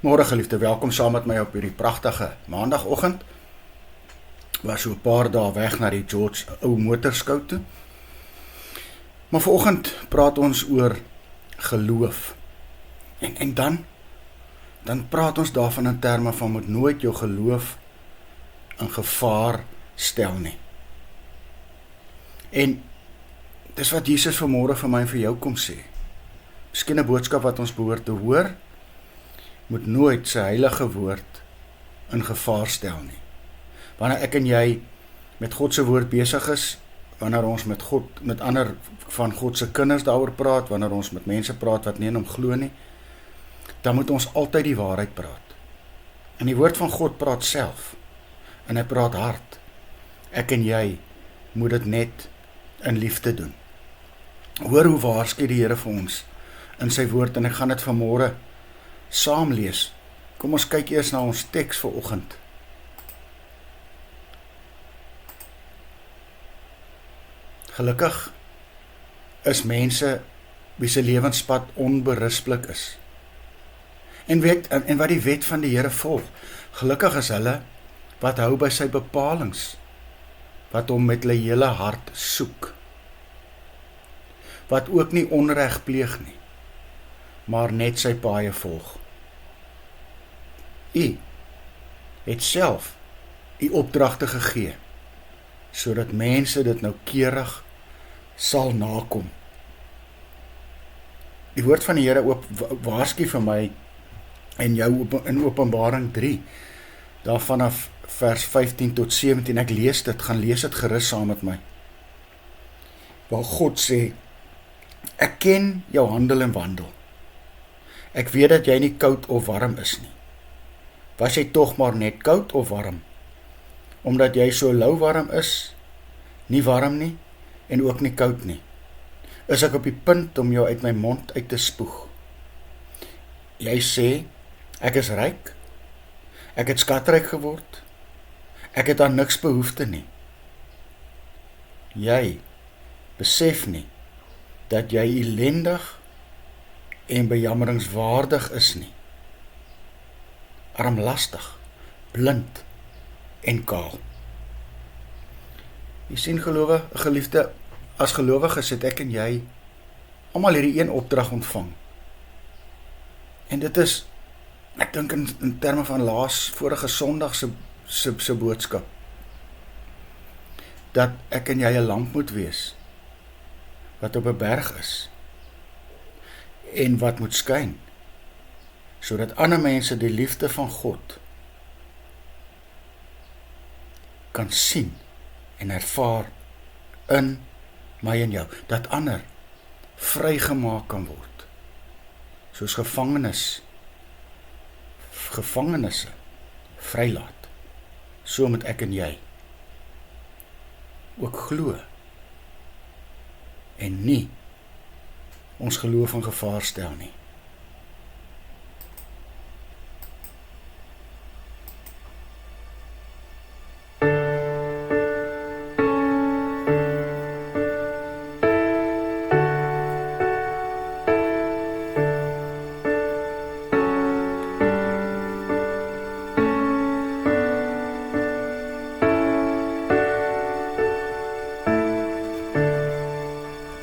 Môre geliefde, welkom saam met my op hierdie pragtige maandagoggend. Was so 'n paar dae weg na die George ou motorskou toe. Maar vanoggend praat ons oor geloof. En dan praat ons daarvan in terme van moet nooit jou geloof in gevaar stel nie. En dis wat Jesus vanmôre vir my en vir jou kom sê. Miskien 'n boodskap wat ons behoort te hoor, moet nooit sy heilige woord in gevaar stel nie. Wanneer ek en jy met God se woord besig is, wanneer ons met ander van God se kinders daaroor praat, wanneer ons met mense praat wat nie in hom glo nie, dan moet ons altyd die waarheid praat. En die woord van God praat self, en hy praat hard. Ek en jy moet dit net in liefde doen. Hoor hoe waarsku die Here vir ons in sy woord, en ek gaan dit vanmôre saam lees. Kom ons kyk eers na ons teks vir oggend. Gelukkig is mense wie se lewenspad onberispelik is. En wat die wet van die Here volg. Gelukkig is hulle wat hou by sy bepalings, wat hom met hulle hele hart soek. Wat ook nie onreg pleeg nie, maar net sy paaie volg. U het self u opdragte gegee, sodat mense dit noukeurig sal nakom. Die woord van die Here waarsku vir my en jou in Openbaring 3, daar vanaf vers 15 tot 17, ek lees dit, gaan lees dit gerus saam met my. Waar God sê, ek ken jou handel en wandel. Ek weet dat jy nie koud of warm is nie. Was jy tog maar net koud of warm? Omdat jy so lauwarm is, nie warm nie, en ook nie koud nie, is ek op die punt om jou uit my mond uit te spoeg. Jy sê, ek is ryk, ek het skatryk geword, ek het aan niks behoefte nie. Jy besef nie, dat jy ellendig en bejammeringswaardig is nie. Armlastig, blind en kaal. Jy sien geliefde, as gelowiges het ek en jy almal hierdie een opdrag ontvang. En dit is, ek dink in terme van vorige Sondag se boodskap, dat ek en jy 'n lamp moet wees, wat op 'n berg is, en wat moet skyn, sodat ander mense die liefde van God kan sien en ervaar in my en jou, dat ander vrygemaak kan word, soos gevangenisse vrylaat. So moet ek en jy ook glo en nie ons geloof in gevaar stel nie.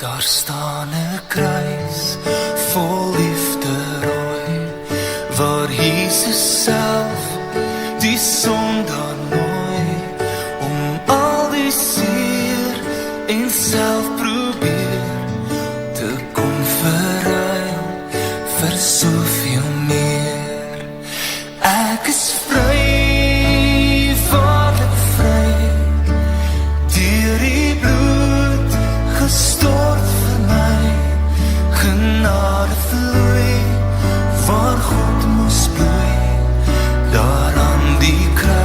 Daar staan 'n kruis vol liefde rooi, waar Jesus self die sondaar nooi, om al die seer en self probeer te kom verruil vir soveel meer. Ek is vry, waarlik vry, deur die bloed gestort vir my, genade vloei, waar God moes bloei, daar aan die kruis.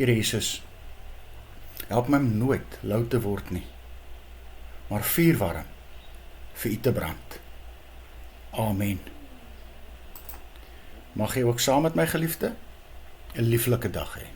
Here Jesus, help my om nooit lou te word nie, maar vuurwarm vir U te brand. Amen. Mag jy ook saam met my geliefde 'n lieflike dag hê.